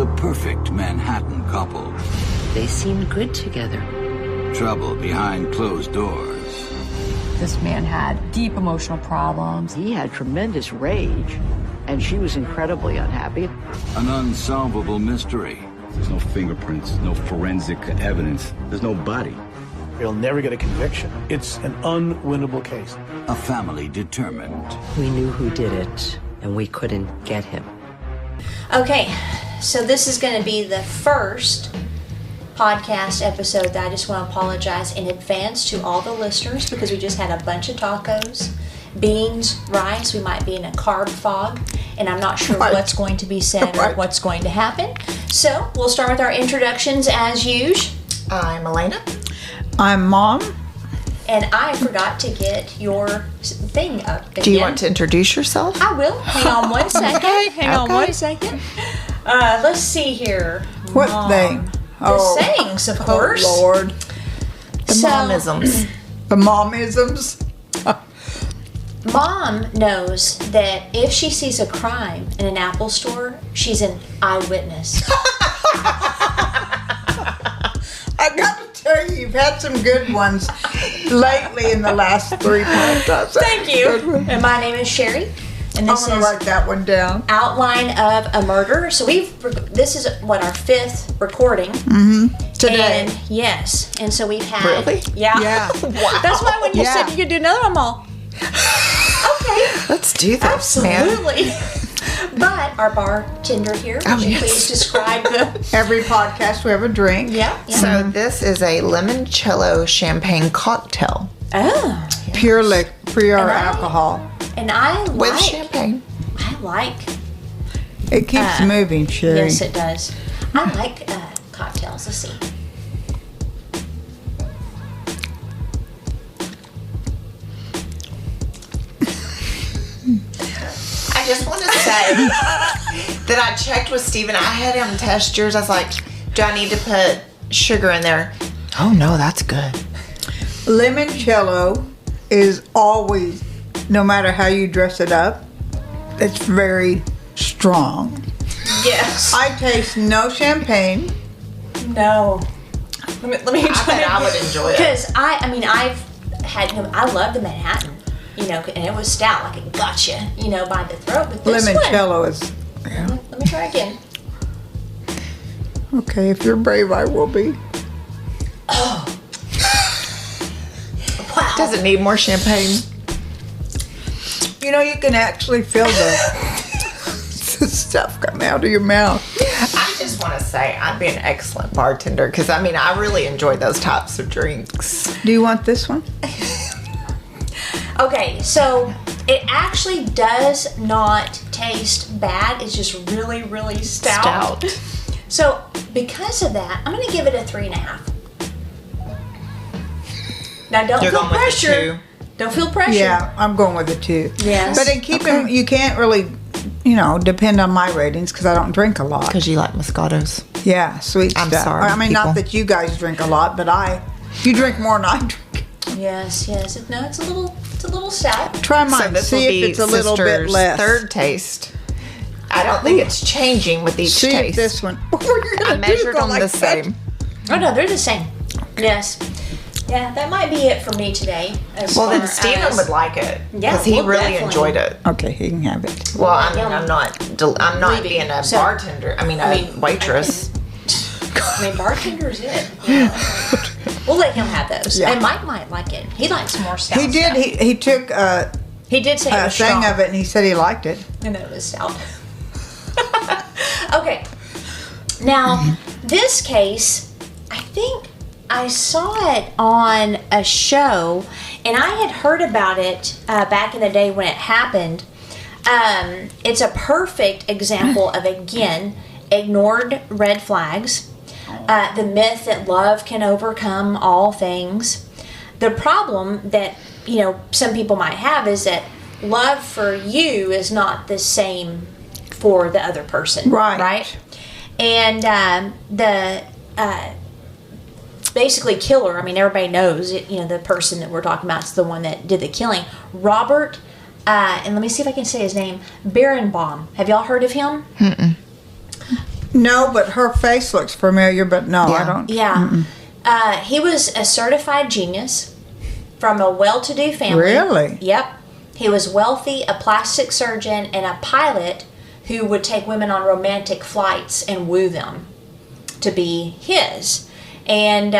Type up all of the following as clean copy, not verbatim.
the perfect Manhattan couple. They seemed good together. Trouble behind closed doors. This man had deep emotional problems. He had tremendous rage, and she was incredibly unhappy. An unsolvable mystery. There's no fingerprints, no forensic evidence. There's no body. He'll never get a conviction. It's an unwinnable case. A family determined. We knew who did it, and we couldn't get him. Okay, so this is going to be the first podcast episode that I just want to apologize in advance to all the listeners because we just had a bunch of tacos, beans, rice. We might be in a carb fog, and I'm not sure what's going to be said or what's going to happen. So we'll start with our introductions as usual. I'm Elena. I'm Mom. And I forgot to get your thing up again. Do you want to introduce yourself? I will. Hang on one second. Hang on one second. Let's see here. What Mom. thing? The sayings, of course. Oh, Lord. The momisms. The momisms. Mom knows that if she sees a crime in an Apple store, she's an eyewitness. I got to tell you, you've had some good ones lately in the last 3 podcasts. Thank you. And my name is Sherry. And this I'm going to write that one down. Outline of a Murder. So this is our 5th recording. Today. And yes. And so we've had. Really? Yeah. Yeah. Wow. That's why when you said you could do another one, I'm all, okay. Let's do this, Absolutely. But our bartender here, would you please describe the... Every podcast we have a drink. Yeah. So this is a limoncello champagne cocktail. Oh. Pure alcohol. And I like... With champagne. I like... It keeps moving, Sherry. Yes, it does. I like cocktails. Let's see. I just want to say that I checked with Steven. I had him test yours. I was like, do I need to put sugar in there? Oh, no, that's good. Limoncello is always, no matter how you dress it up, it's very strong. Yes. I taste no champagne. No. Let me I bet I would enjoy it. Because I've had, I love the Manhattan, and it was stout, like it got you, by the throat. But this Limoncello is, yeah. Let me try again. Okay, if you're brave, I will be. Oh. Wow. Does it need more champagne? You can actually feel the stuff come out of your mouth. I just want to say I'd be an excellent bartender because, I really enjoy those types of drinks. Do you want this one? Okay, so it actually does not taste bad. It's just really, really stout. So because of that, I'm going to give it a 3.5. Now don't feel pressure. Don't feel pressure. Yeah, I'm going with a 2. Yes. But in keeping, you can't really, depend on my ratings because I don't drink a lot. Because you like Moscatos. Yeah, sweet I'm stuff. sorry, not people. that you guys drink a lot, but you drink more than I drink. Yes. No, it's a little stout. Try mine. So this See will be if it's a little bit Sister's less. third taste. I don't think it's changing with each See taste. if this one. I measured them the same. Oh no, they're the same. Yes. Yeah, that might be it for me today. Well, then Steven would like it because he really definitely enjoyed it. Okay, he can have it. Well, I'm not Leaving. being a So- bartender. A waitress. Bartender is it. We'll let him have those. Yeah. And Mike might like it. He likes more stout. He did. stuff. He took He did say it a was thing strong. of it, and he said he liked it. And it was stout. Okay. Now, this case, I think I saw it on a show, and I had heard about it back in the day when it happened. It's a perfect example of, again, ignored red flags. The myth that love can overcome all things. The problem that, some people might have is that love for you is not the same for the other person. Right? And the basically killer, everybody knows, the person that we're talking about is the one that did the killing. Robert, and let me see if I can say his name, Bierenbaum. Have y'all heard of him? Mm-mm. No, but her face looks familiar, but no, I don't. Yeah. He was a certified genius from a well-to-do family. Really? Yep. He was wealthy, a plastic surgeon, and a pilot who would take women on romantic flights and woo them to be his. And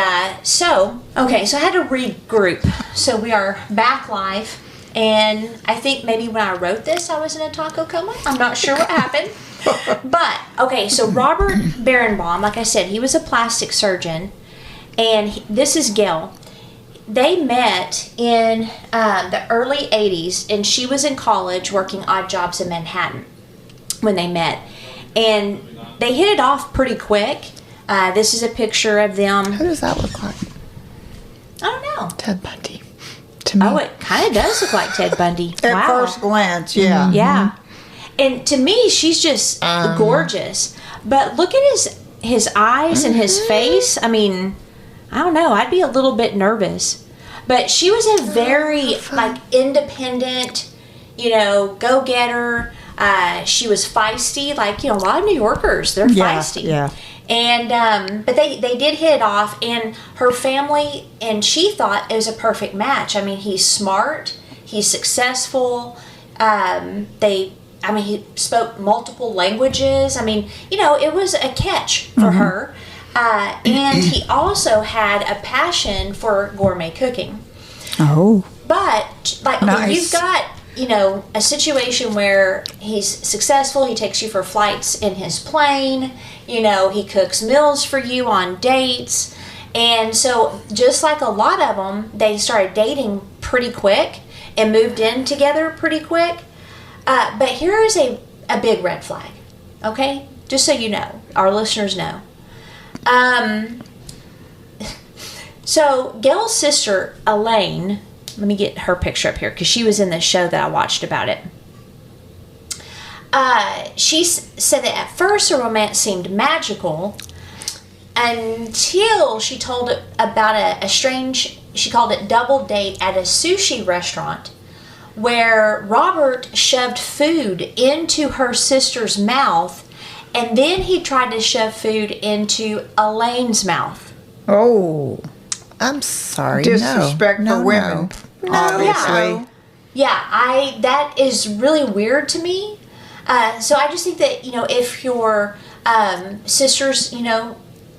so I had to regroup. So we are back live. And I think maybe when I wrote this, I was in a taco coma. I'm not sure what happened. But, okay, so Robert Bierenbaum, like I said, he was a plastic surgeon. And this is Gail. They met in the early 80s, and she was in college working odd jobs in Manhattan when they met. And they hit it off pretty quick. This is a picture of them. Who does that look like? I don't know. Ted Bundy. To me. Oh, it kind of does look like Ted Bundy. At first glance, yeah. Yeah. And to me, she's just gorgeous. But look at his eyes and his face. I mean, I don't know. I'd be a little bit nervous. But she was a very, independent, go-getter. She was feisty. A lot of New Yorkers, they're feisty. Yeah. And, but they did hit it off. And her family, and she thought it was a perfect match. I mean, he's smart. He's successful. He spoke multiple languages. I mean, it was a catch for her. And he also had a passion for gourmet cooking. Oh. But, nice. You've got, a situation where he's successful. He takes you for flights in his plane. He cooks meals for you on dates. And so, just like a lot of them, they started dating pretty quick and moved in together pretty quick. But here is a big red flag, okay? Just so you know, our listeners know. So Gail's sister, Elaine, let me get her picture up here because she was in the show that I watched about it. She said that at first the romance seemed magical until she told it about a strange, she called it double date at a sushi restaurant, where Robert shoved food into her sister's mouth, and then he tried to shove food into Elaine's mouth. Oh. I'm sorry. Disrespect for women, obviously. Yeah, that is really weird to me. So I just think that, if your sister's,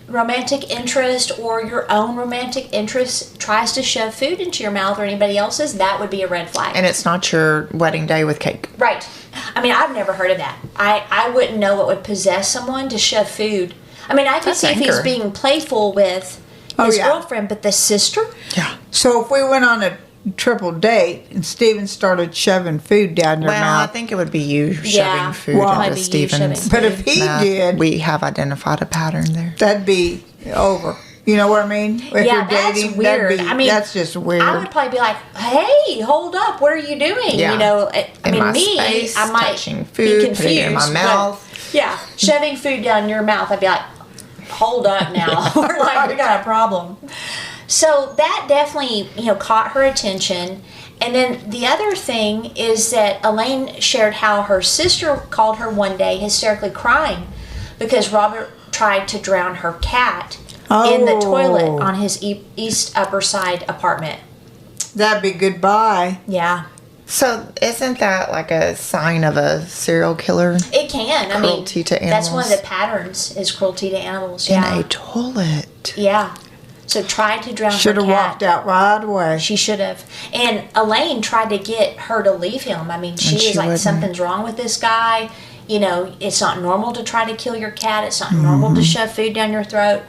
romantic interest or your own romantic interest tries to shove food into your mouth or anybody else's, that would be a red flag. And it's not your wedding day with cake. Right. I mean, I've never heard of that. I wouldn't know what would possess someone to shove food. I mean, I could see if he's being playful with his girlfriend, but the sister? Yeah. So if we went on a triple date and Steven started shoving food down your mouth. Well, I think it would be you shoving food into Steven's. But if he did, we have identified a pattern there. That'd be over. You know what I mean? If you're dating, that's weird. That's just weird. I would probably be like, "Hey, hold up! What are you doing?" Yeah. I might touching food, be confused. putting it in my mouth. Yeah, shoving food down your mouth. I'd be like, "Hold up now! we got a problem." So that definitely, caught her attention. And then the other thing is that Elaine shared how her sister called her one day hysterically crying because Robert tried to drown her cat in the toilet on his East Upper Side apartment. That'd be goodbye. Yeah. So isn't that like a sign of a serial killer? It can. Cruelty to animals. That's one of the patterns is cruelty to animals. In a toilet. Yeah. So tried to drown her cat. Should have walked out right away. She should have. And Elaine tried to get her to leave him. I mean, she was like, wouldn't. Something's wrong with this guy. It's not normal to try to kill your cat. It's not normal to shove food down your throat.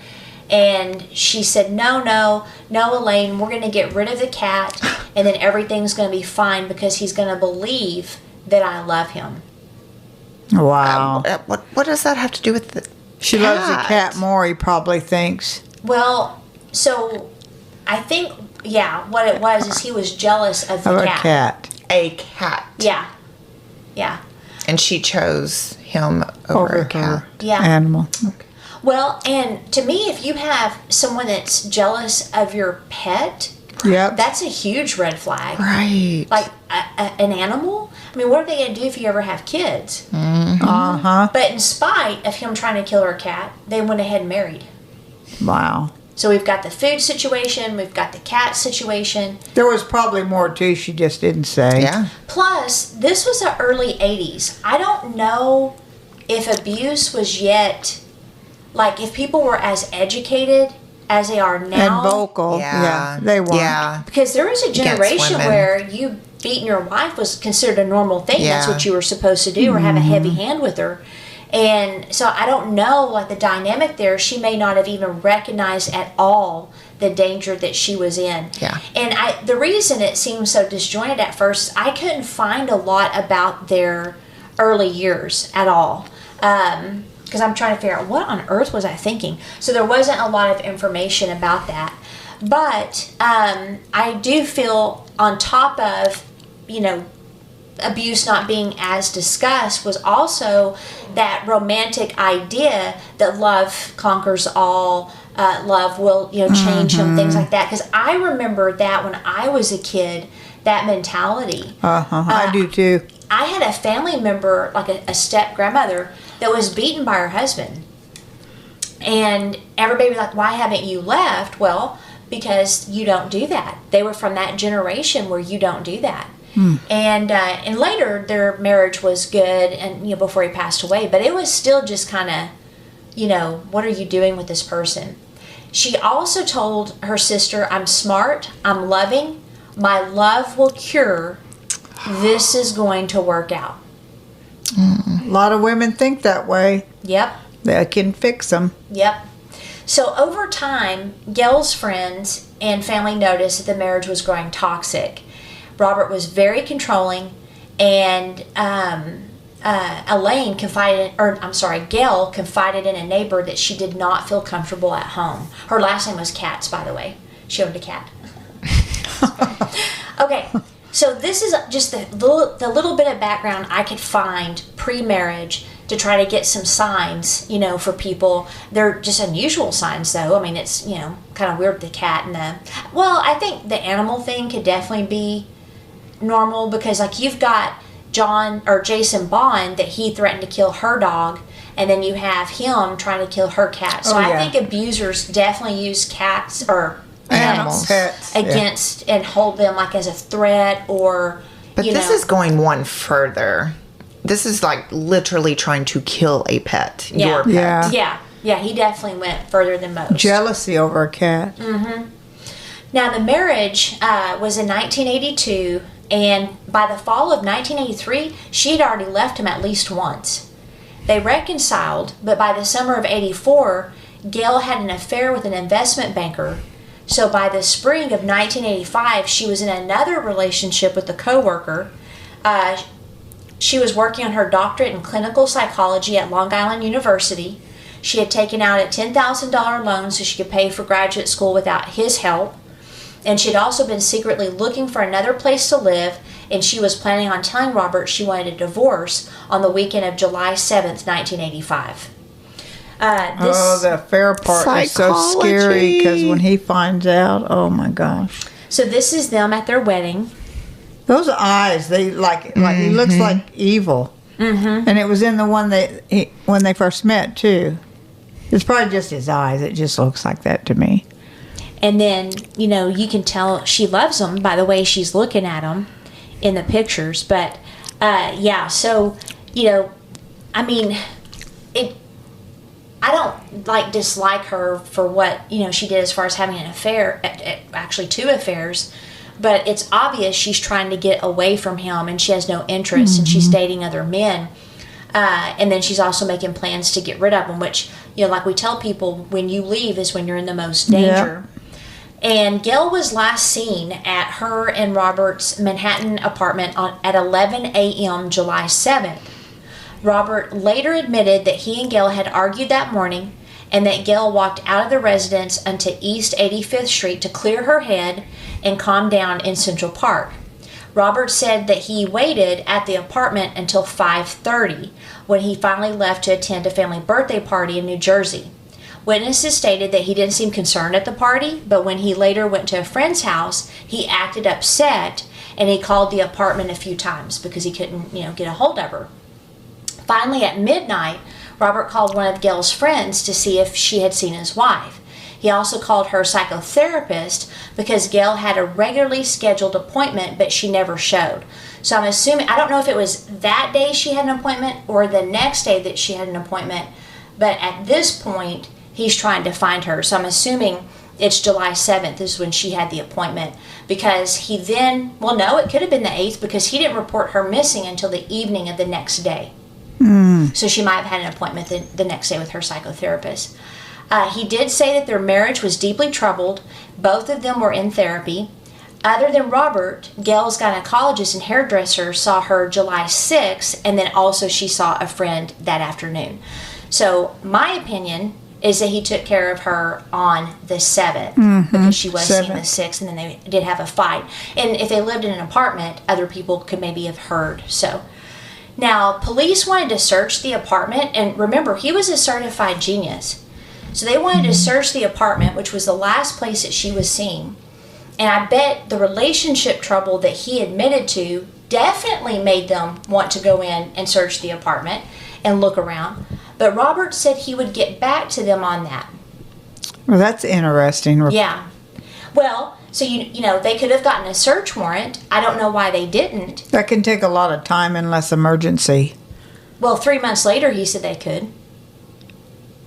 And she said, no, Elaine, we're going to get rid of the cat, and then everything's going to be fine because he's going to believe that I love him. Wow. What does that have to do with the She loves the cat more, he probably thinks. Well, so I think, what it was is he was jealous of the cat. A cat. Yeah. And she chose him over a cat. Yeah. Animal. Okay. Well, and to me, if you have someone that's jealous of your pet, that's a huge red flag. Right. Like an animal. I mean, what are they going to do if you ever have kids? Mm-hmm. Uh-huh. But in spite of him trying to kill her cat, they went ahead and married. Wow. So we've got the food situation, we've got the cat situation. There was probably more too, she just didn't say. Yeah. Plus, this was the early 80s. I don't know if abuse was yet, like if people were as educated as they are now. And vocal. Yeah. They weren't. Yeah. Because there was a generation women. where you beating your wife was considered a normal thing. That's Yeah. what you were supposed to do, or have a heavy hand with her. And so I don't know, like the dynamic there, she may not have even recognized at all the danger that she was in. Yeah. And the reason it seemed so disjointed at first, I couldn't find a lot about their early years at all. Because I'm trying to figure out what on earth was I thinking. So there wasn't a lot of information about that. But I do feel on top of, abuse not being as discussed, was also that romantic idea that love conquers all, love will change him, things like that. Because I remember that when I was a kid, that mentality. I do too. I had a family member, like a step grandmother, that was beaten by her husband, and everybody was like, "Why haven't you left?" Well, because you don't do that. They were from that generation where you don't do that. And later their marriage was good, and before he passed away, but it was still just kind of, what are you doing with this person? She also told her sister, "I'm smart, I'm loving, my love will cure, this is going to work out." A lot of women think that way. Yep. They can fix them. Yep. So over time, Gail's friends and family noticed that the marriage was growing toxic. Robert was very controlling, and Gail confided in a neighbor that she did not feel comfortable at home. Her last name was Katz, by the way. She owned a cat. Okay, so this is just the little bit of background I could find pre-marriage to try to get some signs, for people. They're just unusual signs, though. I mean, it's, kind of weird, the cat and I think the animal thing could definitely be normal, because like you've got Jason Bond, that he threatened to kill her dog, and then you have him trying to kill her cat. So I think abusers definitely use cats or Pets against and hold them like as a threat, or But this is going one further. This is like literally trying to kill a pet. Yeah. Your pet. Yeah, he definitely went further than most. Jealousy over a cat. Now, the marriage was in 1982, and by the fall of 1983, she had already left him at least once. They reconciled, but by the summer of 84, Gail had an affair with an investment banker. So by the spring of 1985, she was in another relationship with a coworker. She was working on her doctorate in clinical psychology at Long Island University. She had taken out a $10,000 loan so she could pay for graduate school without his help. And she had also been secretly looking for another place to live, and she was planning on telling Robert she wanted a divorce on the weekend of July 7th, 1985. The affair part is so scary, because when he finds out, oh my gosh. So this is them at their wedding. Those eyes, they like he looks like evil. And it was in the one when they first met too. It's probably just his eyes. It just looks like that to me. And then, you can tell she loves him by the way she's looking at him in the pictures. But, so, I mean, I don't, dislike her for what, she did as far as having an affair, actually 2 affairs. But it's obvious she's trying to get away from him, and she has no interest, and she's dating other men. And then she's also making plans to get rid of him, which, like we tell people, when you leave is when you're in the most danger. Yep. And Gail was last seen at her and Robert's Manhattan apartment at 11 a.m. July 7th. Robert later admitted that he and Gail had argued that morning, and that Gail walked out of the residence onto East 85th Street to clear her head and calm down in Central Park. Robert said that he waited at the apartment until 5:30 when he finally left to attend a family birthday party in New Jersey. Witnesses stated that he didn't seem concerned at the party, but when he later went to a friend's house, he acted upset, and he called the apartment a few times because he couldn't, get a hold of her. Finally, at midnight, Robert called one of Gail's friends to see if she had seen his wife. He also called her psychotherapist because Gail had a regularly scheduled appointment, but she never showed. So I'm assuming, I don't know if it was that day she had an appointment or the next day that she had an appointment, but at this point, he's trying to find her. So I'm assuming it's July 7th is when she had the appointment, because he then, well, no, it could have been the 8th because he didn't report her missing until the evening of the next day. So she might have had an appointment the next day with her psychotherapist. He did say that their marriage was deeply troubled. Both of them were in therapy. Other than Robert, Gail's gynecologist and hairdresser saw her July 6th, and then also she saw a friend that afternoon. So my opinion is that he took care of her on the 7th because she was seen the 6th, and then they did have a fight. And if they lived in an apartment, other people could maybe have heard. So now police wanted to search the apartment, and remember, he was a certified genius. So they wanted to search the apartment, which was the last place that she was seen. And I bet the relationship trouble that he admitted to definitely made them want to go in and search the apartment and look around. But Robert said he would get back to them on that. Well, that's interesting. Yeah. Well, so you know, they could have gotten a search warrant. I don't know why they didn't. That can take a lot of time unless emergency. Well, 3 months later, he said they could.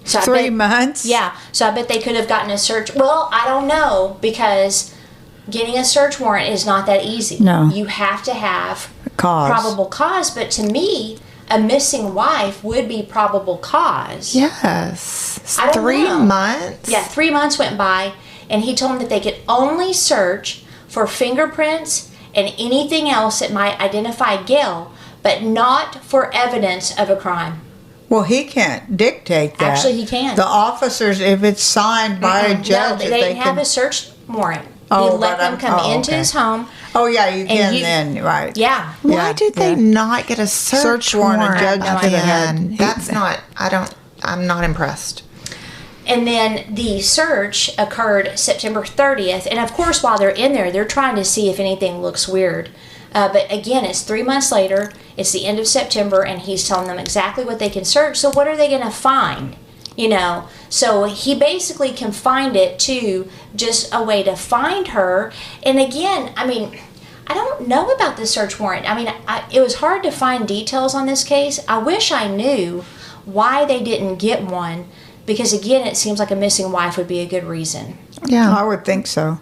So 3 months? Yeah. So I bet they could have gotten a search. Well, I don't know, because getting a search warrant is not that easy. No. You have to have Cause. probable cause. But to me, a missing wife would be probable cause. Yes. I don't 3 know. months? Yeah, 3 months went by, and he told them that they could only search for fingerprints and anything else that might identify Gail, but not for evidence of a crime. Well, he can't dictate that. Actually, he can. The officers, if it's signed by a judge, No, they didn't have a search warrant. Oh, He let but them I'm- come oh, into okay. his home. Oh, yeah, you can you- then, right. Yeah. Why Yeah, did they yeah. not get a search warrant, a warrant? judge could have had- then? That's not, I'm not impressed. And then the search occurred September 30th. And of course, while they're in there, they're trying to see if anything looks weird. But again, it's 3 months later. It's the end of September, and he's telling them exactly what they can search. So what are they going to find? You know, so he basically confined it to just a way to find her. And again, I mean, I don't know about the search warrant. I mean, it was hard to find details on this case. I wish I knew why they didn't get one, because again, it seems like a missing wife would be a good reason. Yeah. I would think so.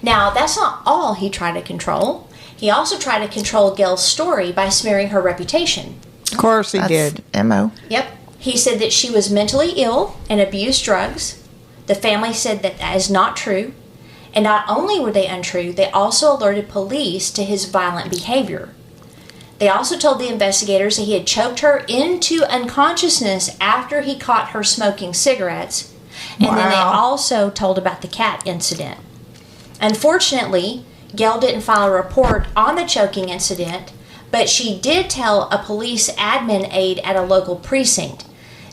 Now, that's not all he tried to control. He also tried to control Gail's story by smearing her reputation. Of course he That's did. M.O. Yep. He said that she was mentally ill and abused drugs. The family said that that is not true. And not only were they untrue, they also alerted police to his violent behavior. They also told the investigators that he had choked her into unconsciousness after he caught her smoking cigarettes. And then they Wow. also told about the cat incident. Unfortunately, Gail didn't file a report on the choking incident, but she did tell a police admin aide at a local precinct.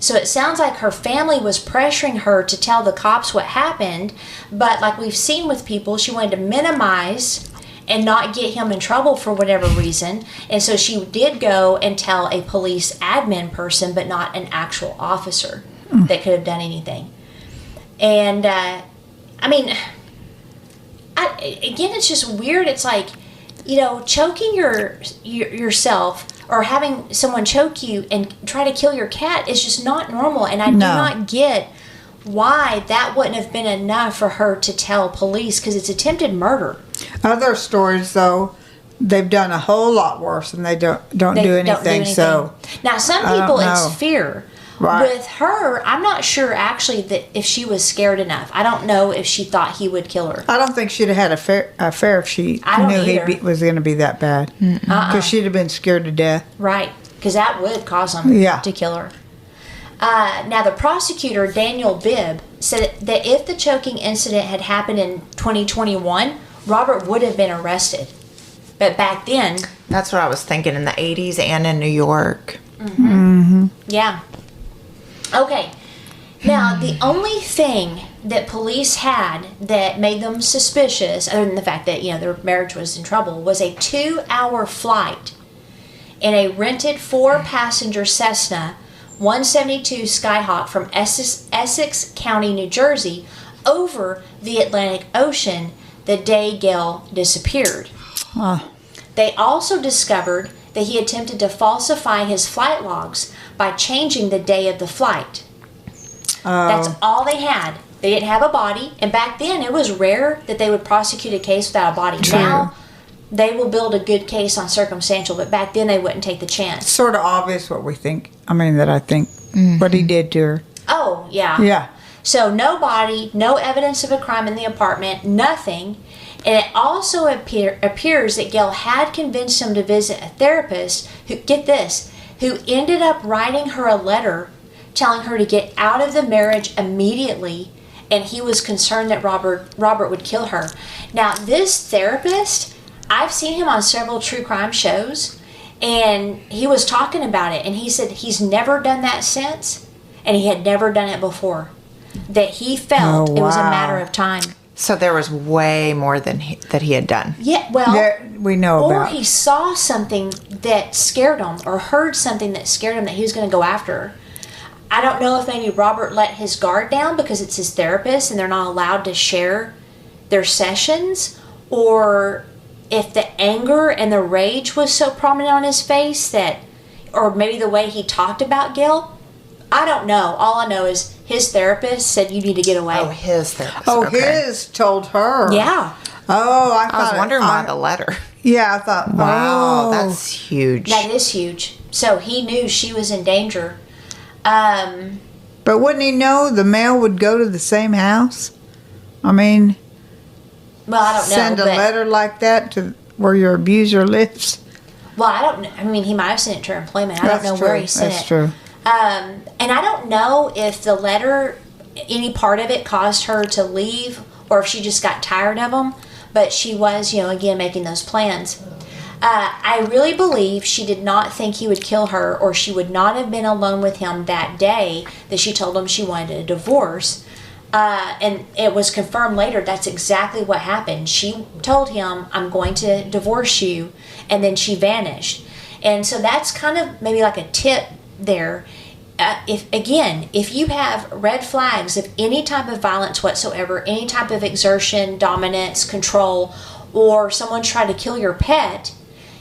So it sounds like her family was pressuring her to tell the cops what happened, but like we've seen with people, she wanted to minimize and not get him in trouble for whatever reason. And so she did go and tell a police admin person, but not an actual officer that could have done anything. And, I mean, again, it's just weird. It's like, you know, choking yourself or having someone choke you and try to kill your cat is just not normal. And I do not get why that wouldn't have been enough for her to tell police, because it's attempted murder. Other stories, though, they've done a whole lot worse, and they don't do anything. So now, some I don't people know. it's fear. Right. With her, I'm not sure actually that if she was scared enough. I don't know if she thought he would kill her. I don't think she'd have had a fear if she I don't knew either. he was going to be that bad. Because she'd have been scared to death. Right, because that would cause him to kill her. Now, the prosecutor, Daniel Bibb, said that if the choking incident had happened in 2021, Robert would have been arrested. But back then... That's what I was thinking, in the 80s and in New York. Yeah. Okay. Now, the only thing that police had that made them suspicious, other than the fact that, you know, their marriage was in trouble, was a 2-hour flight. in a rented 4-passenger Cessna 172 Skyhawk from Essex County, New Jersey, over the Atlantic Ocean the day Gale disappeared. They also discovered that he attempted to falsify his flight logs by changing the day of the flight. That's all they had. They didn't have a body, and back then it was rare that they would prosecute a case without a body. True. Now they will build a good case on circumstantial, but back then they wouldn't take the chance. Sort of obvious what we think. I mean, that I think what he did to her. Oh, yeah. Yeah. So no body, no evidence of a crime in the apartment, nothing. And it also appears that Gale had convinced him to visit a therapist who, get this, who ended up writing her a letter telling her to get out of the marriage immediately, and he was concerned that Robert would kill her. Now, this therapist, I've seen him on several true crime shows, and he was talking about it, and he said he's never done that since, and he had never done it before. That he felt it was a matter of time. So there was way more than that he had done. Yeah, well, we know or about. he saw something that scared him, or heard something that scared him that he was going to go after her. I don't know if maybe Robert let his guard down because it's his therapist and they're not allowed to share their sessions, or if the anger and the rage was so prominent on his face that, or maybe the way he talked about Gale. I don't know. All I know is his therapist said you need to get away. Oh, his therapist. Oh, okay. his told her. Yeah. Oh, I was wondering why the letter. Yeah, I thought, wow, that's huge. That is huge. So he knew she was in danger. But wouldn't he know the mail would go to the same house? I mean, well, I don't know. Send a letter like that to where your abuser lives? Well, I don't know. I mean, he might have sent it to her employment. I don't know where he sent it. That's true. And I don't know if the letter, any part of it caused her to leave, or if she just got tired of him. But she was, again, making those plans. I really believe she did not think he would kill her, or she would not have been alone with him that day that she told him she wanted a divorce. And it was confirmed later that's exactly what happened. She told him, I'm going to divorce you, and then she vanished. And so that's kind of maybe like a tip there. If you have red flags of any type of violence whatsoever, any type of exertion, dominance, control, or someone trying to kill your pet,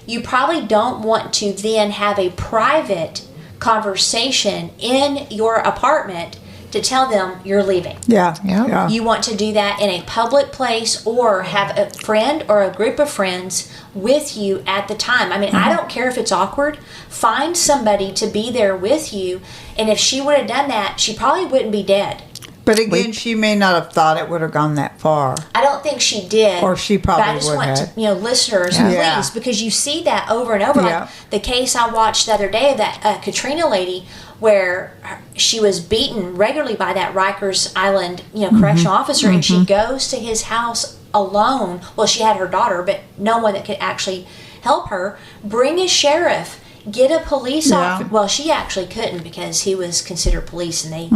you probably don't want to then have a private conversation in your apartment to tell them you're leaving. Yeah. You want to do that in a public place, or have a friend or a group of friends with you at the time. I mean, I don't care if it's awkward. Find somebody to be there with you. And if she would have done that, she probably wouldn't be dead. But again, she may not have thought it would have gone that far. I don't think she did. Or she probably but I just would want have. to, listeners, please, because you see that over and over. Yeah. Like the case I watched the other day of that Katrina lady, where she was beaten regularly by that Rikers Island, correctional officer, and she goes to his house alone. Well, she had her daughter, but no one that could actually help her. Bring a sheriff. Get a police officer. Well, she actually couldn't because he was considered police and they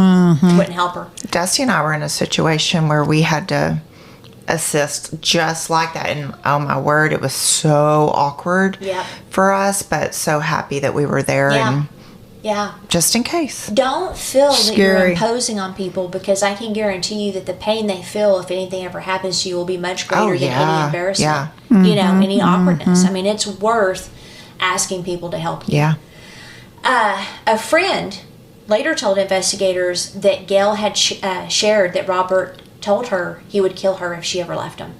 wouldn't help her. Dusty and I were in a situation where we had to assist just like that. And oh my word, it was so awkward for us, but so happy that we were there. And just in case. Don't feel that you're Scary. imposing on people, because I can guarantee you that the pain they feel if anything ever happens to you will be much greater than any embarrassment. Any awkwardness. I mean, it's worth asking people to help you. A friend later told investigators that Gale had shared that Robert told her he would kill her if she ever left him.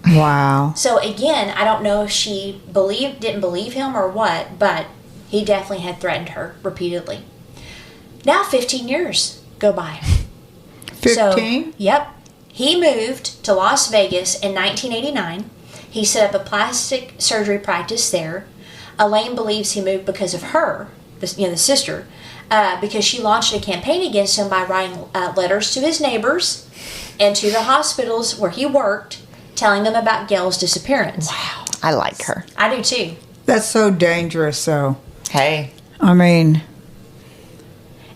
Wow. So again, I don't know if she didn't believe him or what, but he definitely had threatened her repeatedly. Now 15 years go by. 15? So, yep. He moved to Las Vegas in 1989. He set up a plastic surgery practice there. Elaine believes he moved because of her, the sister, because she launched a campaign against him by writing letters to his neighbors and to the hospitals where he worked, telling them about Gale's disappearance. Wow. I like her. I do too. That's so dangerous, though. Hey. I mean.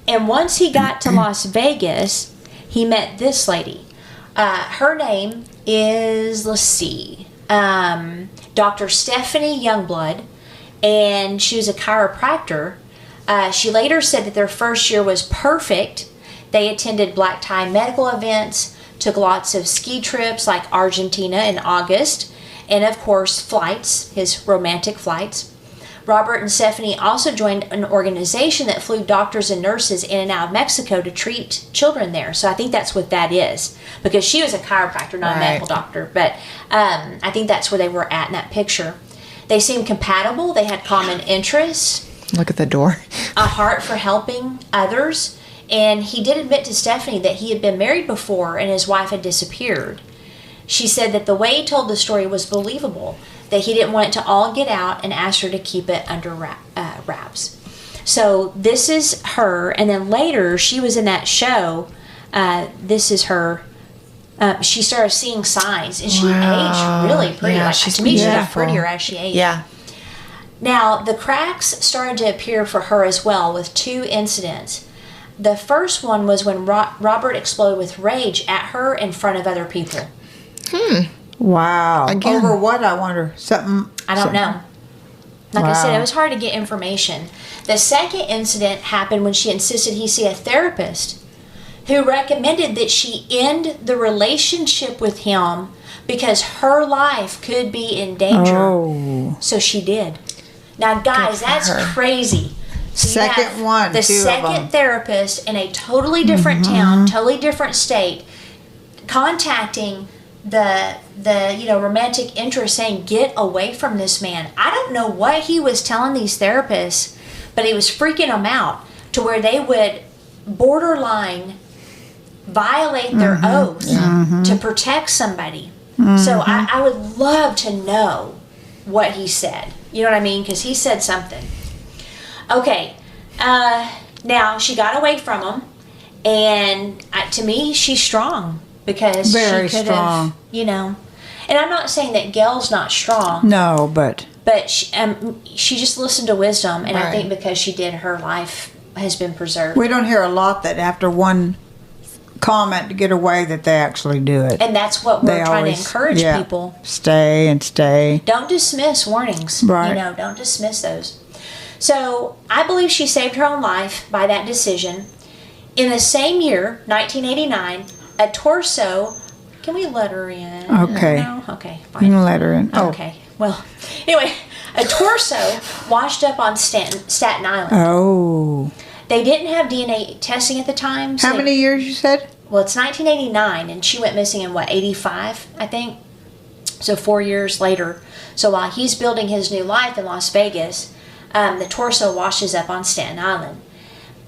And once he got to Las Vegas, he met this lady. Her name is, Dr. Stephanie Youngblood. and she was a chiropractor. She later said that their first year was perfect. They attended black tie medical events, took lots of ski trips like Argentina in August, and of course flights, his romantic flights. Robert and Stephanie also joined an organization that flew doctors and nurses in and out of Mexico to treat children there. So I think that's what that is, because she was a chiropractor, not a medical doctor. But I think that's where they were at in that picture. They seemed compatible. They had common interests. Look at the door. A heart for helping others. And he did admit to Stephanie that he had been married before and his wife had disappeared. She said that the way he told the story was believable, that he didn't want it to all get out, and asked her to keep it under wraps. So this is her, and then later she was in that show. This is her. She started seeing signs, and she aged really pretty. Yeah, like, she's to me, she got beautiful. prettier as she aged. Yeah. Now, the cracks started to appear for her as well with two incidents. The first one was when Robert exploded with rage at her in front of other people. Wow. Again. Over what, I wonder? Something. I don't know. Like I said, Wow. it was hard to get information. The second incident happened when she insisted he see a therapist who recommended that she end the relationship with him because her life could be in danger. Oh. So she did. Now, guys, for that's her. crazy. So you Second have one, the two of second them. therapist in a totally different town, totally different state, contacting the romantic interest, saying, get away from this man. I don't know what he was telling these therapists, but he was freaking them out to where they would borderline violate their oath to protect somebody. So I would love to know what he said. You know what I mean? Because he said something. Okay, now she got away from him, and to me, she's strong because Very she could strong. have, And I'm not saying that Gail's not strong, No, but she just listened to wisdom, and I Right. think because she did, her life has been preserved. we don't hear a lot that after one comment to get away that they actually do it. And that's what we're trying to encourage yeah, people. Stay and stay. Don't dismiss warnings. Right. Don't dismiss those. So I believe she saved her own life by that decision. In the same year, 1989, a torso. Can we let her in? Okay. No? Okay, You fine. can let her in. Oh. Okay. Well, anyway, a torso washed up on Staten Island. Oh. They didn't have DNA testing at the time. So How many years you said? Well, it's 1989, and she went missing in, 85, I think? So 4 years later. So while he's building his new life in Las Vegas, the torso washes up on Staten Island.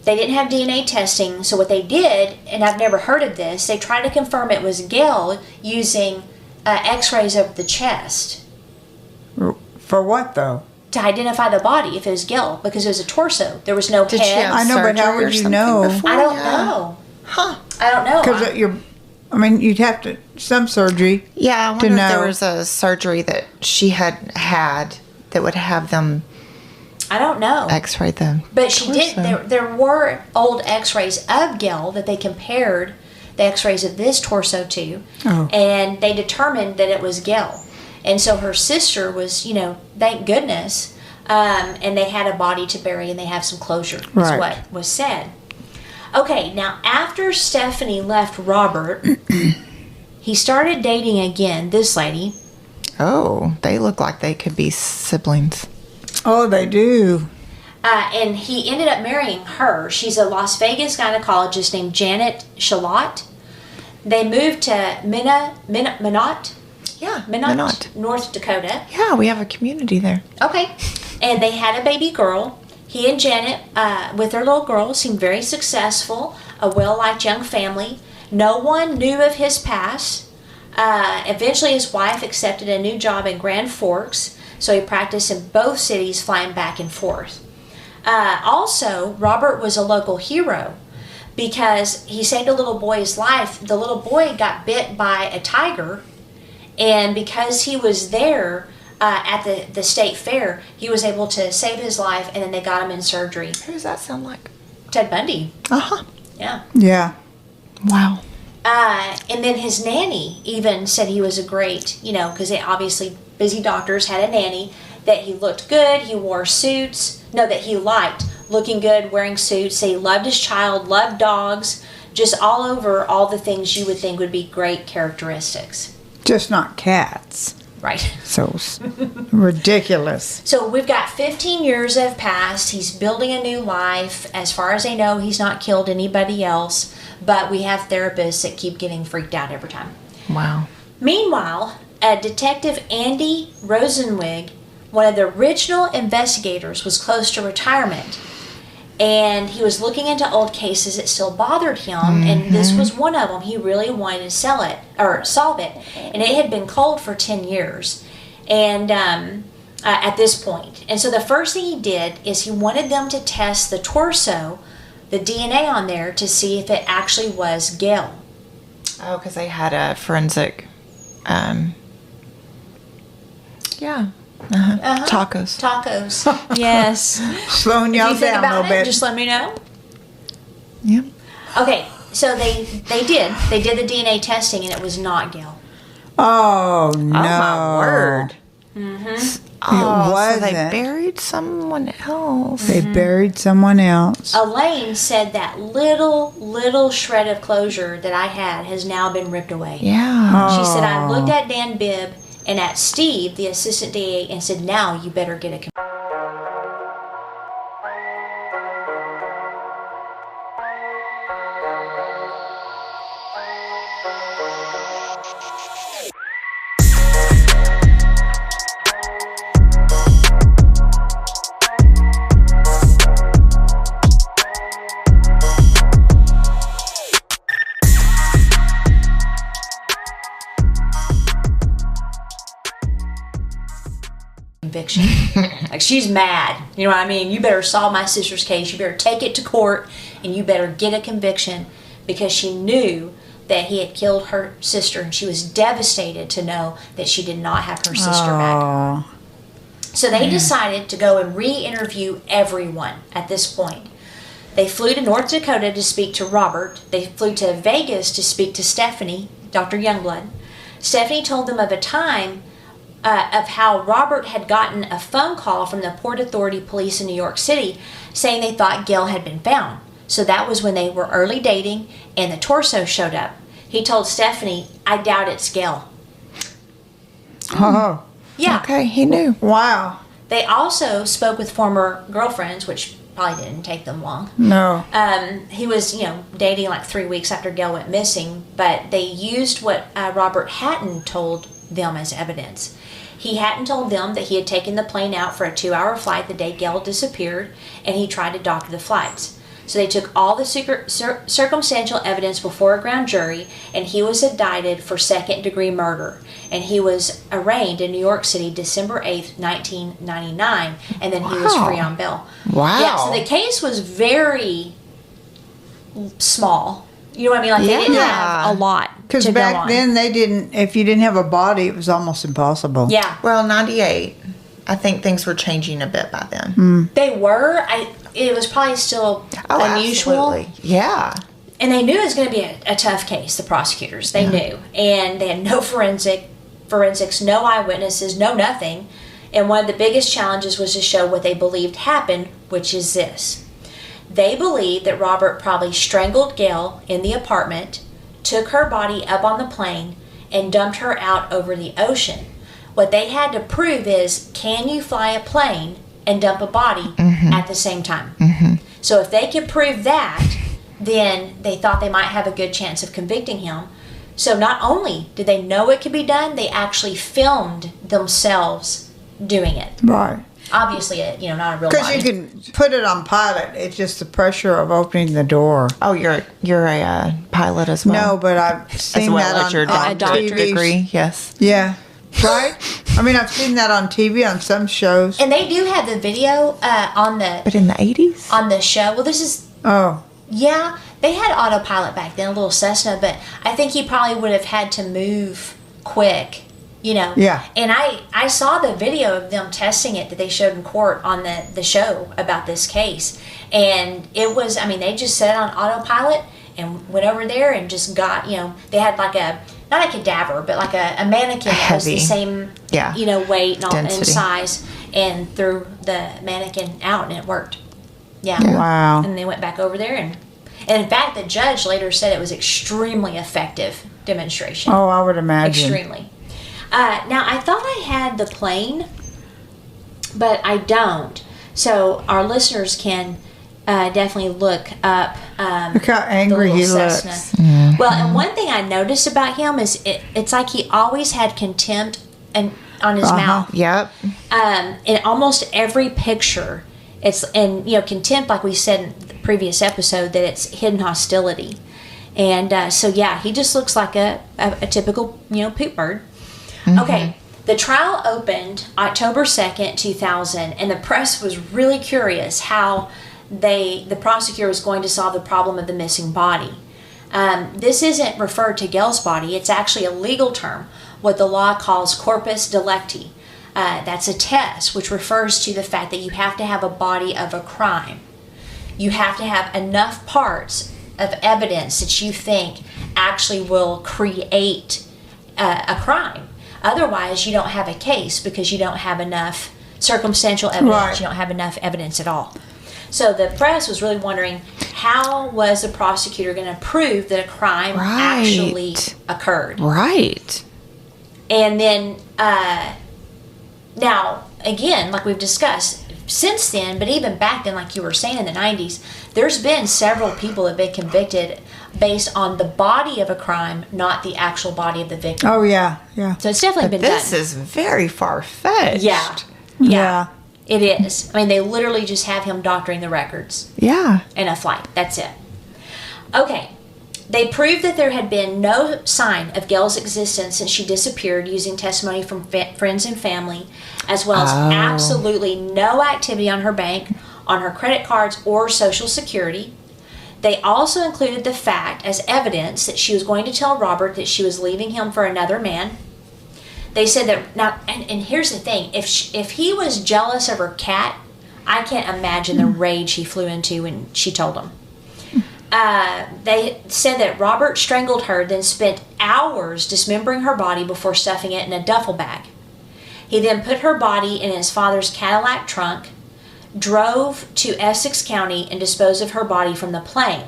They didn't have DNA testing, so what they did, and I've never heard of this, they tried to confirm it was Gail using x-rays of the chest For what, though? to identify the body if it was Gail, because it was a torso. There was no Did head. she have I know, but how surgery or would you something know? before? I don't Yeah. know. Huh. I don't know. Because you'd have to, some surgery. Yeah, I wonder if there know. was a surgery that she had that would have them I don't know. x-ray them. But she did. There were old X-rays of Gail that they compared the X-rays of this torso to, Oh. and they determined that it was Gail. And so her sister was, thank goodness, and they had a body to bury, and they have some closure. Is Right. what was said. Okay, now after Stephanie left Robert, he started dating again this lady. Oh, they look like they could be siblings. Oh, they do. And he ended up marrying her. She's a Las Vegas gynecologist named Janet Shalott. They moved to Minot, Yeah, North Dakota. Yeah, we have a community there. Okay. And they had a baby girl. He and Janet, with their little girl, seemed very successful, a well-liked young family. No one knew of his past. Eventually, his wife accepted a new job in Grand Forks, so he practiced in both cities, flying back and forth. Also, Robert was a local hero because he saved a little boy's life. The little boy got bit by a tiger, and because he was there at the state fair, he was able to save his life, and then they got him in surgery. Who does that sound like? Ted Bundy. Uh-huh. Yeah. Yeah. Wow. And then his nanny even said he was a great, because they obviously, busy doctors had a nanny. that he looked good, he wore suits. No, that he liked looking good, wearing suits. That he loved his child, loved dogs, just all over all the things you would think would be great characteristics. Just not cats. Right. So ridiculous. So we've got 15 years have passed. He's building a new life. As far as I know, he's not killed anybody else, but we have therapists that keep getting freaked out every time. Wow. Meanwhile, Detective Andy Rosenwig, one of the original investigators, was close to retirement. And he was looking into old cases that still bothered him, and this was one of them. He really wanted to solve it, and it had been cold for 10 years, and at this point. And so the first thing he did is he wanted them to test the torso, the DNA on there, to see if it actually was Gail. Oh, because they had a forensic, Tacos. Yes. Slowing If y'all you think down a about little it, bit. just let me know. Yep. Okay, so they did the DNA testing, and it was not Gail. Oh, no. Oh, my word. Oh, so they wasn't. buried someone else. They buried someone else. Elaine said that little shred of closure that I had has now been ripped away. Yeah. She said, I looked at Dan Bibb and at Steve, the assistant DA, and said, now you better get a conviction. Like, she's mad. You know what I mean? You better solve my sister's case. You better take it to court, and you better get a conviction, because she knew that he had killed her sister, and she was devastated to know that she did not have her sister back. So they decided to go and re-interview everyone at this point. They flew to North Dakota to speak to Robert. They flew to Vegas to speak to Stephanie, Dr. Youngblood. Stephanie told them of a time of how Robert had gotten a phone call from the Port Authority police in New York City saying they thought Gail had been found. So that was when they were early dating and the torso showed up. He told Stephanie, I doubt it's Gail. Oh, Yeah. Okay, he knew. wow. They also spoke with former girlfriends, which probably didn't take them long. No. He was, dating like 3 weeks after Gail went missing, but they used what Robert Hatton told them as evidence. He hadn't told them that he had taken the plane out for a 2-hour flight the day Gail disappeared, and he tried to doctor the flights. So they took all the circumstantial evidence before a grand jury, and he was indicted for second-degree murder. And he was arraigned in New York City December 8th, 1999, and then he was free on bail. Wow. Yeah, so the case was very small. You know what I mean? Like, they didn't have a lot to Because go back on. then, if you didn't have a body, it was almost impossible. Yeah. Well, 98. I think things were changing a bit by then. They were. It was probably still unusual. Absolutely. Yeah. And they knew it was going to be a tough case, the prosecutors. They knew. And they had no forensics, no eyewitnesses, no nothing. And one of the biggest challenges was to show what they believed happened, which is this. They believed that Robert probably strangled Gail in the apartment, took her body up on the plane, and dumped her out over the ocean. What they had to prove is, can you fly a plane and dump a body at the same time? So if they could prove that, then they thought they might have a good chance of convicting him. So not only did they know it could be done, they actually filmed themselves doing it. Right. Obviously, not a real Because body. you can put it on pilot. It's just the pressure of opening the door. Oh, you're a pilot as well. No, but I've as seen well that as your on doctorate TV. degree. Yes. Yeah. Right? I mean, I've seen that on TV on some shows. And they do have the video on But in the 80s. the show. Well, this is Oh. Yeah, they had autopilot back then, a little Cessna, but I think he probably would have had to move quick, Yeah. And I saw the video of them testing it that they showed in court on the show about this case. And it was, they just set it on autopilot and went over there and just got, they had like not a cadaver, but like a mannequin that was the Heavy. same, Yeah. weight and, all, and Density. size. and threw the mannequin out, and it worked. Yeah. Wow. And they went back over there, and in fact, the judge later said it was extremely effective demonstration. Oh, I would imagine. Extremely. Now, I thought I had the plane, but I don't. So our listeners can definitely look up. Look how angry the he little looks. Cessna. Well, and one thing I noticed about him is it's like he always had contempt on his mouth. Yep. In almost every picture, it's, and contempt, like we said in the previous episode, that it's hidden hostility. And so yeah, he just looks like a typical poop bird. Okay, the trial opened October 2nd, 2000, and the press was really curious how the prosecutor was going to solve the problem of the missing body. This isn't referred to Gail's body. It's actually a legal term, what the law calls corpus delicti. That's a test which refers to the fact that you have to have a body of a crime. You have to have enough parts of evidence that you think actually will create a crime. Otherwise, you don't have a case because you don't have enough circumstantial evidence. Right. You don't have enough evidence at all. So the press was really wondering, how was the prosecutor going to prove that a crime actually occurred? Right. And then, now, again, like we've discussed, since then, but even back then, like you were saying in the 90s, there's been several people that have been convicted based on the body of a crime, not the actual body of the victim. Oh, yeah, yeah. So it's definitely been This done. is very far-fetched. Yeah, it is. I mean, they literally just have him doctoring the records Yeah. in a flight. That's it. Okay. They proved that there had been no sign of Gail's existence since she disappeared, using testimony from friends and family, as well as absolutely no activity on her bank, on her credit cards, or Social Security. They also included the fact as evidence that she was going to tell Robert that she was leaving him for another man. They said that, now, and here's the thing, if he was jealous of her cat, I can't imagine the rage he flew into when she told him. They said that Robert strangled her, then spent hours dismembering her body before stuffing it in a duffel bag. He then put her body in his father's Cadillac trunk, drove to Essex County, and disposed of her body from the plane.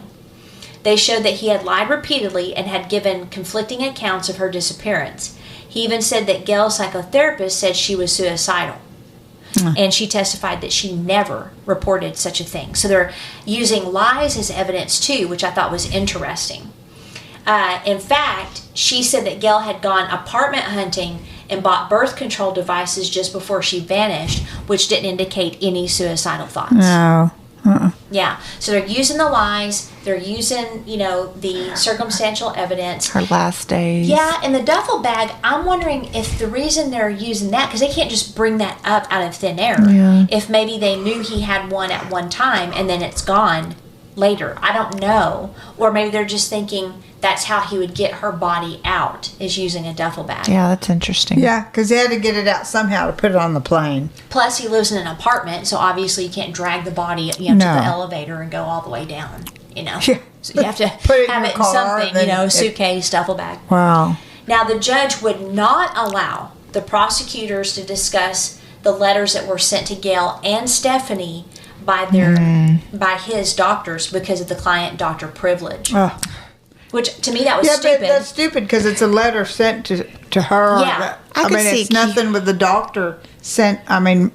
They showed that he had lied repeatedly and had given conflicting accounts of her disappearance. He even said that Gail's psychotherapist said she was suicidal. And she testified that she never reported such a thing. So they're using lies as evidence too, which I thought was interesting. In fact, she said that Gail had gone apartment hunting and bought birth control devices just before she vanished, which didn't indicate any suicidal thoughts. No. Yeah, so they're using the lies, they're using, the circumstantial evidence. Her last days. Yeah, and the duffel bag, I'm wondering if the reason they're using that, because they can't just bring that up out of thin air. Yeah. If maybe they knew he had one at one time and then it's gone later. I don't know. Or maybe they're just thinking that's how he would get her body out, is using a duffel bag. Yeah, that's interesting. Yeah, because they had to get it out somehow to put it on the plane. Plus, he lives in an apartment, so obviously you can't drag the body to the elevator and go all the way down, Yeah. So you have to Put it in have your it in car, something, then suitcase, duffel bag. Wow. Now, the judge would not allow the prosecutors to discuss the letters that were sent to Gail and Stephanie by his doctors because of the client-doctor privilege. Which, to me, that was stupid. But that's stupid because it's a letter sent to her. Yeah. I could see it's nothing with the doctor sent. I mean,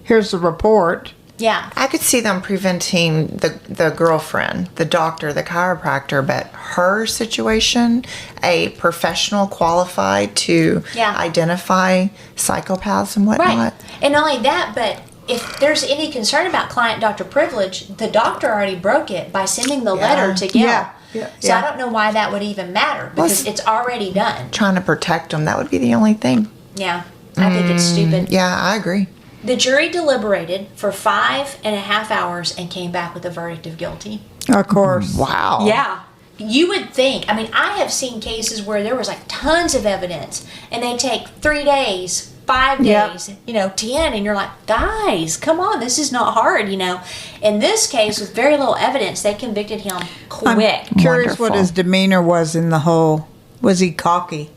here's the report. Yeah. I could see them preventing the girlfriend, the doctor, the chiropractor, but her situation, a professional qualified to identify psychopaths and whatnot. Right. And not only that, but if there's any concern about client-doctor privilege, the doctor already broke it by sending the letter to Gail. Yeah. So I don't know why that would even matter because it's already done. Trying to protect them, that would be the only thing. Yeah. I think it's stupid. Yeah, I agree. The jury deliberated for 5.5 hours and came back with a verdict of guilty. Of course. Wow. Yeah. You would think, I mean, I have seen cases where there was like tons of evidence and they take 3 days, 5 days, 10, and you're like, guys, come on, this is not hard, In this case, with very little evidence, they convicted him quick. I'm curious Wonderful. what his demeanor was in the whole. Was he cocky?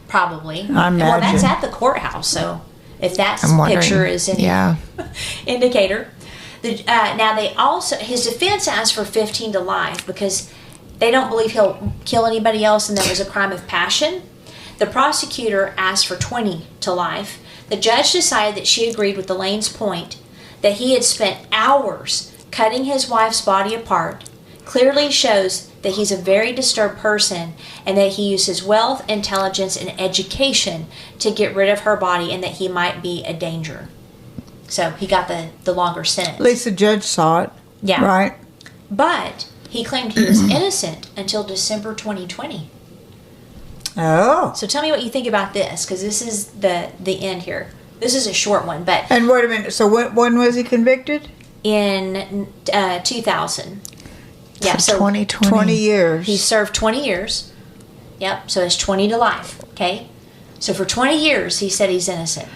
Probably. I Well, that's imagine. at the courthouse, so if that I'm wondering. picture is any Yeah. indicator. Now they also, his defense asked for 15 to life because they don't believe he'll kill anybody else and that was a crime of passion. The prosecutor asked for 20 to life. The judge decided that she agreed with Elaine's point that he had spent hours cutting his wife's body apart. Clearly shows that he's a very disturbed person and that he used his wealth, intelligence, and education to get rid of her body and that he might be a danger. So he got the longer sentence. At least the judge saw it. Yeah. Right? But he claimed he was innocent until December 2020. Oh. So tell me what you think about this, because this is the end here. This is a short one, but And wait a minute. So when was he convicted? in 2000. Yeah, so 2020. 20 years. he served 20 years. Yep, so it's 20 to life, okay? So for 20 years, he said he's innocent.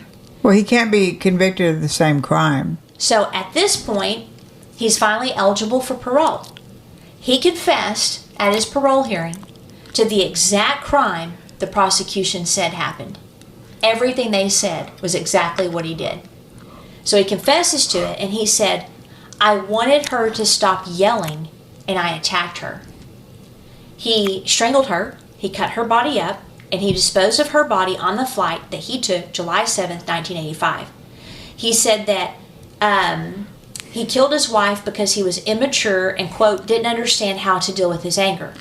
Well, he can't be convicted of the same crime. So at this point, he's finally eligible for parole. He confessed at his parole hearing to the exact crime the prosecution said happened. Everything they said was exactly what he did. So he confesses to it, and he said, I wanted her to stop yelling, and I attacked her. He strangled her, he cut her body up, and he disposed of her body on the flight that he took July 7th, 1985. He said that he killed his wife because he was immature and, quote, didn't understand how to deal with his anger.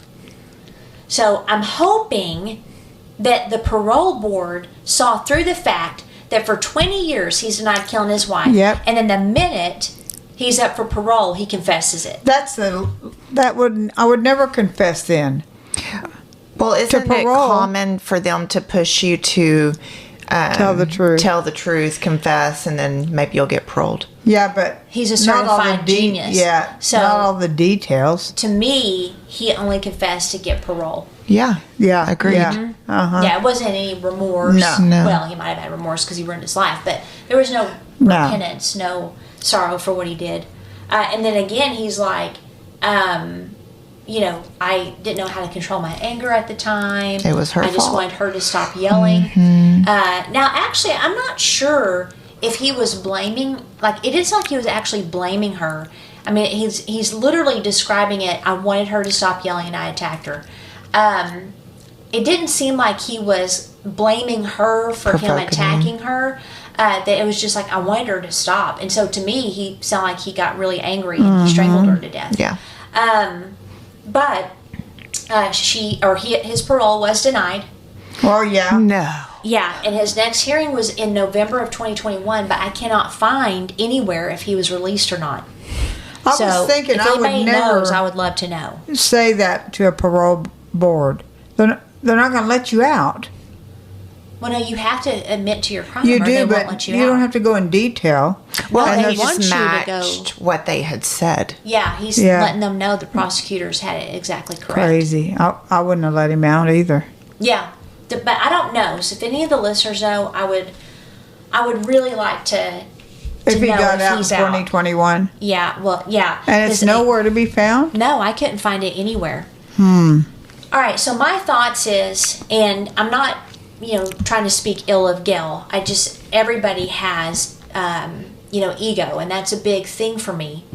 So I'm hoping that the parole board saw through the fact that for 20 years he's denied killing his wife. Yep. And then the minute he's up for parole, he confesses it. I would never confess then. Well, isn't it parole. common for them to push you to Tell the truth. tell the truth, confess, and then maybe you'll get paroled? Yeah, but He's a not all the certified genius. Yeah, So- not all the details. To me, he only confessed to get parole. Yeah. Yeah, Agreed. Yeah. Uh-huh. Yeah, it wasn't any remorse. No. Well, he might have had remorse because he ruined his life, but there was no No. repentance, no sorrow for what he did. And then again, he's like, I didn't know how to control my anger at the time. It was her I just fault. wanted her to stop yelling. Now, actually, I'm not sure if he was blaming. Like, it is like he was actually blaming her. I mean, he's literally describing it. I wanted her to stop yelling, and I attacked her. It didn't seem like he was blaming her for him Provoking attacking her. That it was just like, I wanted her to stop. And so to me, he sounded like he got really angry and he strangled her to death. Yeah. But his parole was denied. Well, yeah. No. Yeah, and his next hearing was in November of 2021, but I cannot find anywhere if he was released or not. I was thinking if I would anybody never knows, I would love to know. say that to a parole board. They're not going to let you out. Well, no, you have to admit to your crime, You or they do, won't but let you you out. don't have to go in detail. Well, No, and they he want just you to go- matched what they had said. Yeah, he's Yeah. letting them know the prosecutors had it exactly correct. Crazy. I wouldn't have let him out either. Yeah, but I don't know. So if any of the listeners know, I would really like to If he know got if out in he's out. 2021. Yeah, well, yeah. And it's 'Cause nowhere to be found? No, I couldn't find it anywhere. All right, so my thoughts is, and I'm not, trying to speak ill of Gail. Everybody has, ego, and that's a big thing for me,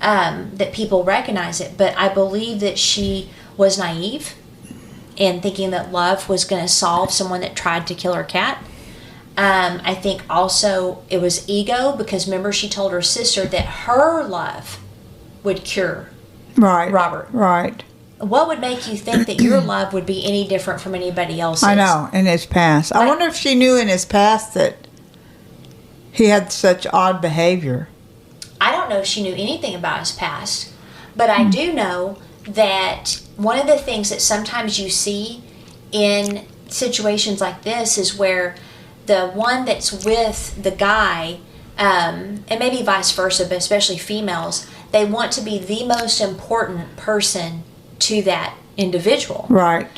that people recognize it. But I believe that she was naive in thinking that love was going to solve someone that tried to kill her cat. I think also it was ego because remember she told her sister that her love would cure Right. Robert. Right. What would make you think that your love would be any different from anybody else's? I know, in his past. I Right. wonder if she knew in his past that he had such odd behavior. I don't know if she knew anything about his past, but I do know that one of the things that sometimes you see in situations like this is where the one that's with the guy, and maybe vice versa, but especially females, they want to be the most important person to that individual. Right.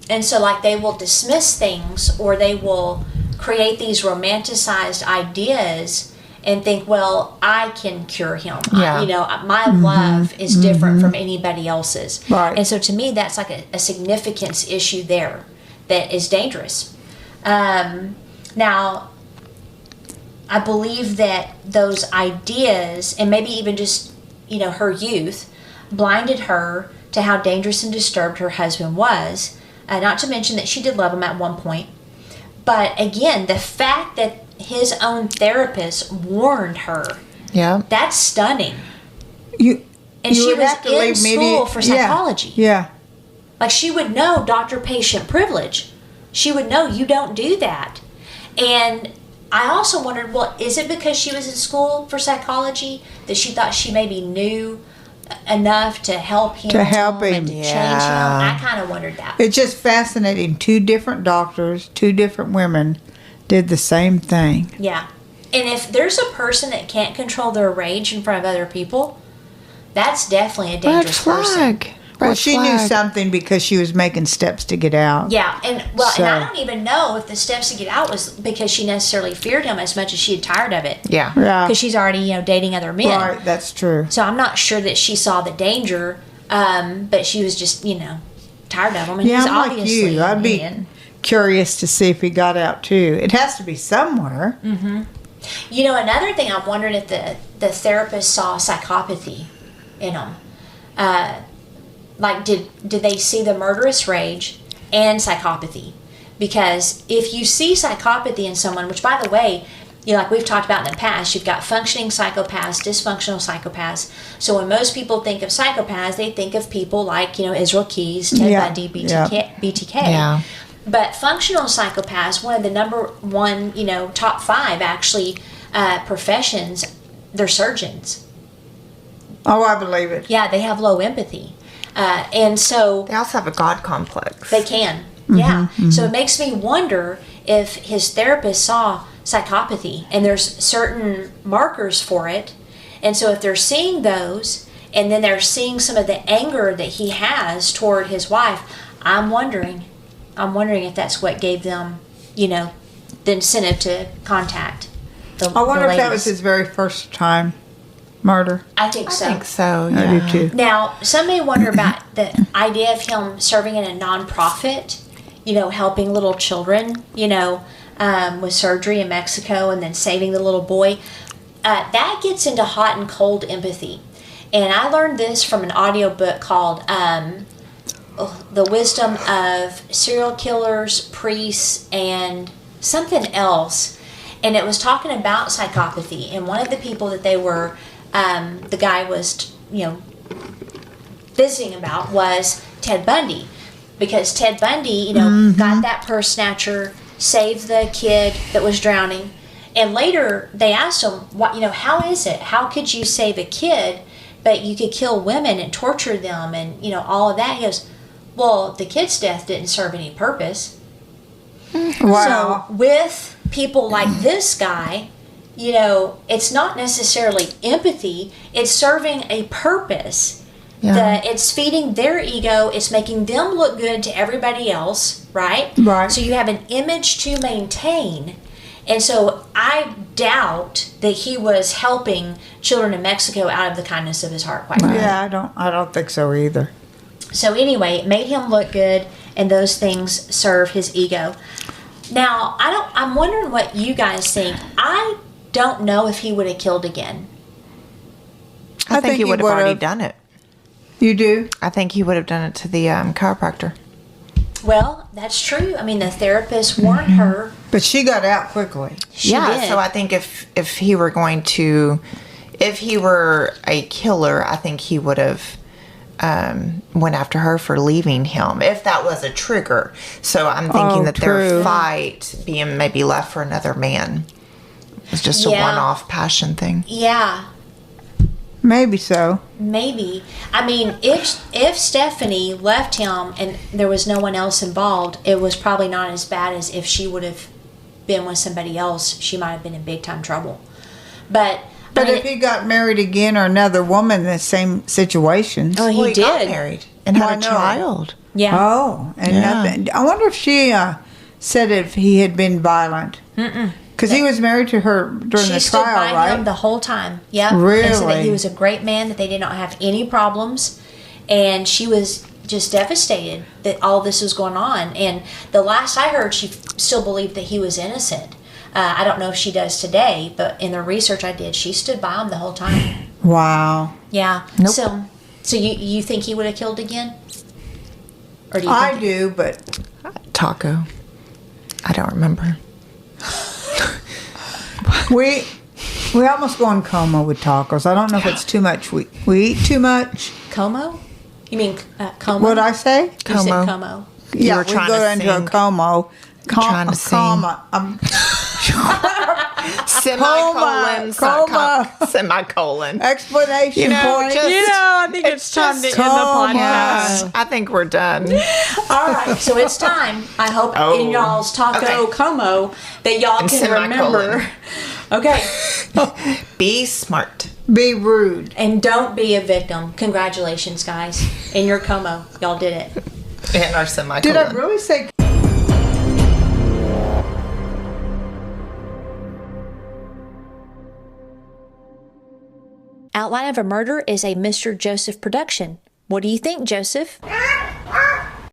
And so, like, they will dismiss things or they will create these romanticized ideas and think, well, I can cure him. Yeah. My love is different from anybody else's. Right. And so, to me, that's like a significance issue there that is dangerous. Now, I believe that those ideas, and maybe even just, her youth, blinded her to how dangerous and disturbed her husband was. Not to mention that she did love him at one point. But again, the fact that his own therapist warned her, that's stunning. You she would was have to in leave school for psychology. Yeah. Like, she would know doctor-patient privilege. She would know you don't do that. And I also wondered, well, is it because she was in school for psychology that she thought she maybe knew enough to help him? And to change him? I kind of wondered that. It's just fascinating. 2 different doctors, 2 different women did the same thing. Yeah. And if there's a person that can't control their rage in front of other people, that's definitely a dangerous person. Well, she knew something because she was making steps to get out. Yeah, and I don't even know if the steps to get out was because she necessarily feared him as much as she had tired of it. Yeah. Because she's already, dating other men. Right, that's true. So I'm not sure that she saw the danger, but she was just, tired of him. And he's I'm like obviously you. I'd be curious to see if he got out too. It has to be somewhere. Mm-hmm. Another thing, I'm wondering if the therapist saw psychopathy in him. Like, did they see the murderous rage and psychopathy? Because if you see psychopathy in someone, which, by the way, like we've talked about in the past, you've got functioning psychopaths, dysfunctional psychopaths. So when most people think of psychopaths, they think of people like, Israel Keys, Ted Bundy, BTK. Yeah. But functional psychopaths, one of the number one, top 5 actually professions, they're surgeons. Oh, I believe it. Yeah, they have low empathy. And so they also have a God complex. They can, yeah. Mm-hmm. So it makes me wonder if his therapist saw psychopathy, and there's certain markers for it. And so if they're seeing those, and then they're seeing some of the anger that he has toward his wife, I'm wondering if that's what gave them, the incentive to contact the I wonder the if that was his very first time murder. I think so. I think so, yeah. I do too. Now, some may wonder about the idea of him serving in a nonprofit, helping little children, with surgery in Mexico and then saving the little boy. That gets into hot and cold empathy. And I learned this from an audiobook called The Wisdom of Serial Killers, Priests, and something else. And it was talking about psychopathy. And one of the people that they were... the guy was, visiting about was Ted Bundy, because Ted Bundy, got that purse snatcher, saved the kid that was drowning, and later they asked him, "What, how is it? How could you save a kid, but you could kill women and torture them, and all of that?" He goes, "Well, the kid's death didn't serve any purpose." Wow. So with people like this guy. It's not necessarily empathy. It's serving a purpose. Yeah. It's feeding their ego. It's making them look good to everybody else, right? Right. So you have an image to maintain. And so I doubt that he was helping children in Mexico out of the kindness of his heart, quite frankly. Yeah, I don't think so either. So anyway, it made him look good, and those things serve his ego. Now, I'm wondering what you guys think. I don't know if he would have killed again. I think he would have already done it. You do? I think he would have done it to the chiropractor. Well, that's true. I mean, the therapist warned her. But she got out quickly. She did. So I think if he were if he were a killer, I think he would have went after her for leaving him, if that was a trigger. So I'm thinking that their fight being maybe left for another man. It's just a one-off passion thing. Yeah. Maybe so. Maybe. I mean, if Stephanie left him and there was no one else involved, it was probably not as bad as if she would have been with somebody else. She might have been in big time trouble. But if he got married again or another woman in the same situations. Oh, he did. Got married and had a child. Yeah. Oh, and nothing. I wonder if she said if he had been violent. Because he was married to her during the trial, right? She stood by him the whole time. Yeah. Really? And said that he was a great man, that they did not have any problems. And she was just devastated that all this was going on. And the last I heard, she still believed that he was innocent. I don't know if she does today, but in the research I did, she stood by him the whole time. Wow. Yeah. Nope. So you think he would have killed again? Or do you I think do, but Taco. I don't remember. we almost go in coma with tacos. I don't know if it's too much. We eat too much. Como? You mean coma? What'd I say? You said como. Yeah, were we trying go to into a sing. coma. trying to sing. Coma. Semicolon. Coma. Semicolon. Explanation point. just- I think it's time to end the podcast. Yeah, I think we're done. All right, so it's time. I hope Oh, in y'all's taco okay. como that y'all And can semicolon. remember. Okay, Be smart. Be rude. and don't be a victim. Congratulations, guys. In your como, y'all did it. And our semicolon. Did I really say? Outline of a Murder is a Mr. Joseph production. What do you think, Joseph?